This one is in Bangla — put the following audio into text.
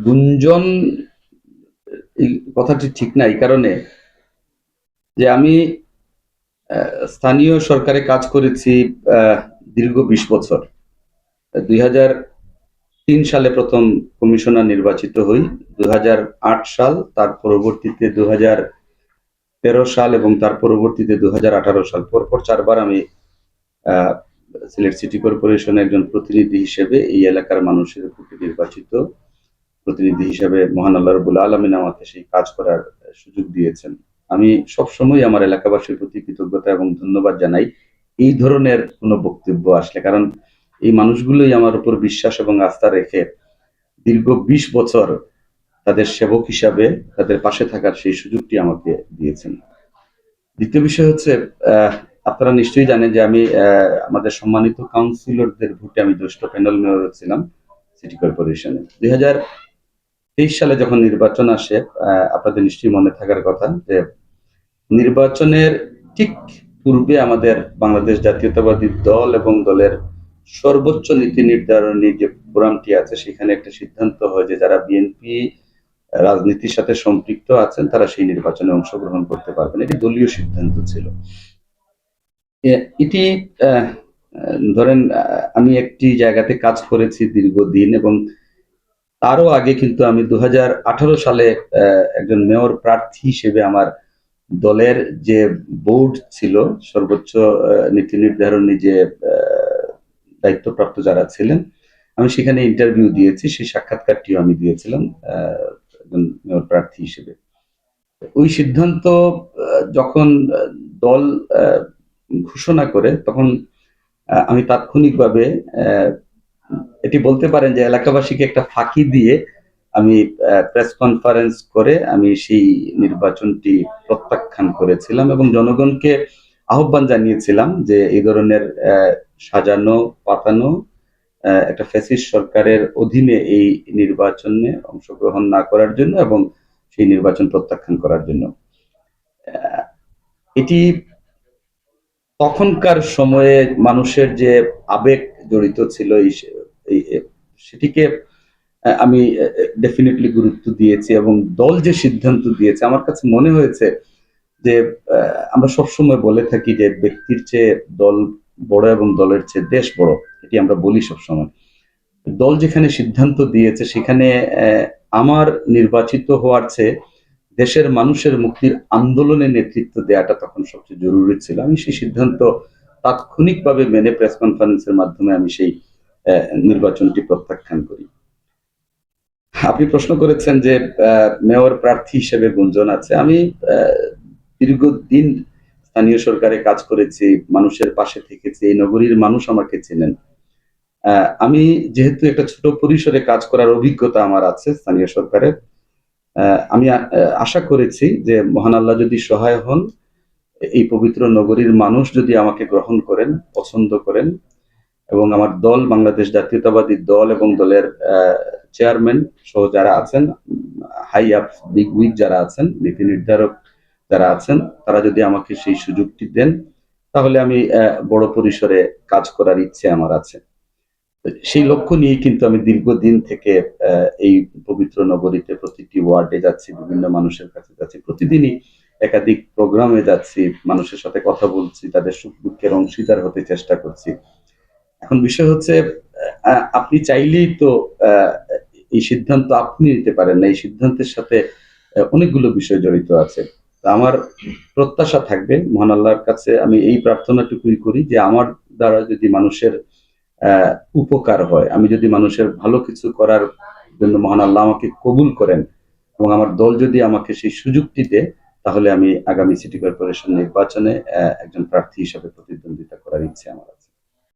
গুঞ্জন এই কথাটি ঠিক না, এই কারণে যে আমি স্থানীয় সরকারে কাজ করেছি দীর্ঘ ২০ বছর। ২০০৩ সালে প্রথম কমিশনার নির্বাচিত হই। ২০০৮ সাল, তার পরবর্তীতে ২০১৩ সাল এবং তার পরবর্তীতে ২০১৮ সাল, পরপর ৪ বার আমি সিলেট সিটি কর্পোরেশনের একজন প্রতিনিধি হিসেবে এই এলাকার মানুষের ভোটে নির্বাচিত প্রতিনিধি হিসেবে মহান আল্লাহ রাব্বুল আলামিন আমাকে সেই কাজ করার সুযোগ দিয়েছেন। আমি সবসময় আমার এলাকাবাসীর প্রতি কৃতজ্ঞতা এবং ধন্যবাদ জানাই এই ধরনের কোনো বক্তব্য আসলে, কারণ এই মানুষগুলোই আমার উপর বিশ্বাস এবং আস্থা রেখে দীর্ঘ ২০ বছর তাদের সেবক হিসাবে তাদের পাশে থাকার সেই সুযোগটি আমাকে দিয়েছেন। দ্বিতীয় বিষয় হচ্ছে, আপনারা নিশ্চয়ই জানেন যে আমি আমাদের সম্মানিত কাউন্সিলরদের ভোটে আমি জ্যেষ্ঠ প্যানেল মেয়র ছিলাম সিটি কর্পোরেশনে। ২০২৩ সালে যখন নির্বাচন আসে, আপনাদের নিশ্চয়ই মনে থাকার কথা যে নির্বাচনের ঠিক পূর্বে আমাদের বাংলাদেশ জাতীয়তাবাদী দল এবং দলের সর্বোচ্চ নীতি নির্ধারণী যে ফোরামটি আছে, সেখানে একটা সিদ্ধান্ত হয় যে যারা বিএনপি রাজনীতির সাথে সম্পৃক্ত আছেন তারা সেই নির্বাচনে অংশগ্রহণ করতে পারবেন। এটি দলীয় সিদ্ধান্ত ছিল। এটি ধরেন আমি একটি জায়গাতে কাজ করেছি দীর্ঘদিন, এবং তারও আগে কিন্তু আমি ২০১৮ সালে একজন মেয়র প্রার্থী হিসেবে আমার দলের যে বোর্ড ছিল, সর্বোচ্চ নীতি নির্ধারণী যে দায়িত্বপ্রাপ্ত যারা ছিলেন, আমি সেখানে ইন্টারভিউ দিয়েছি। সেই সাক্ষাৎকারটিও আমি দিয়েছিলাম একজন মেয়র প্রার্থী হিসেবে। ওই সিদ্ধান্ত যখন দল ঘোষণা করে, তখন আমি তাৎক্ষণিকভাবে এটি বলতে পারেন যে এলাকাবাসীকে একটা ফাঁকি দিয়ে আমি প্রেস কনফারেন্স করে আমি সেই নির্বাচনটি প্রত্যাখ্যান করেছিলাম এবং জনগণকে আহ্বান জানিয়েছিলাম যে এই ধরনের সাজানো পাতানো একটা ফ্যাসিস্ট সরকারের অধীনে এই নির্বাচনে অংশগ্রহণ না করার জন্য এবং সেই নির্বাচন প্রত্যাখ্যান করার জন্য। এটি তখনকার সময়ে মানুষের যে আবেগ জড়িত ছিল সেটিকে আমি ডেফিনেটলি গুরুত্ব দিয়েছি, এবং দল যে সিদ্ধান্ত দিয়েছে আমার কাছে মনে হয়েছে যে আমরা সবসময় বলে থাকি যে ব্যক্তির চেয়ে দল বড় এবং দলের চেয়ে দেশ বড়, এটি আমরা বলি সবসময়। দল যেখানে সিদ্ধান্ত দিয়েছে সেখানে আমার নির্বাচিত হওয়ার চেয়ে দেশের মানুষের মুক্তির আন্দোলনে নেতৃত্ব দেওয়াটা তখন সবচেয়ে জরুরি ছিল। আমি সেই সিদ্ধান্ত তাৎক্ষণিকভাবে মেনে প্রেস কনফারেন্সের মাধ্যমে আমি সেই নির্বাচনটি প্রত্যাখ্যান করি। আপনি প্রশ্ন করেছেন যে মেয়র প্রার্থী হিসেবে গুঞ্জন আছে। আমি দীর্ঘদিন স্থানীয় সরকারে কাজ করেছি, মানুষের পাশে থেকেছি, এই নগরীর মানুষ আমাকে চেনেন। আমি যেহেতু একটা ছোট পরিসরে কাজ করার অভিজ্ঞতা আমার আছে স্থানীয় সরকারের, আমি আশা করেছি যে মহান আল্লাহ যদি সহায় হন, এই পবিত্র নগরীর মানুষ যদি আমাকে গ্রহণ করেন, পছন্দ করেন, এবং আমার দল বাংলাদেশ জাতীয়তাবাদী দল এবং দলের চেয়ারম্যান সহ যারা আছেন, হাই আপ বিগ উইগ যারা আছেন, নীতি নির্ধারক যারা আছেন, তারা যদি আমাকে সেই সুযোগটি দেন, তাহলে আমি বড় পরিসরে কাজ করার ইচ্ছে আমার আছে। সেই লক্ষ্য নিয়ে কিন্তু আমি দীর্ঘদিন থেকে এই পবিত্র নগরীতে প্রতিটি ওয়ার্ডে যাচ্ছি, বিভিন্ন মানুষের কাছে যাচ্ছি, প্রতিদিনই একাধিক প্রোগ্রামে যাচ্ছি, মানুষের সাথে কথা বলছি, তাদের সুখ দুঃখের অংশীদার হতে চেষ্টা করছি। এখন বিষয় হচ্ছে, আপনি চাইলেই তো এই সিদ্ধান্ত আপনি নিতে পারেন না। এই সিদ্ধান্তের সাথে অনেকগুলো বিষয় জড়িত আছে। আমার প্রত্যাশা থাকবে মহান আল্লাহর কাছে, আমি এই প্রার্থনাটুকুই করি যে আমার দ্বারা যদি মানুষের উপকার হয়, আমি যদি মানুষের ভালো কিছু করার জন্য মহান আল্লাহ আমাকে কবুল করেন এবং আমার দল যদি আমাকে সেই সুযোগটি দেয়, তাহলে আমি আগামী সিটি কর্পোরেশন নির্বাচনে একজন প্রার্থী হিসেবে প্রতিদ্বন্দ্বিতা করার ইচ্ছে আমার।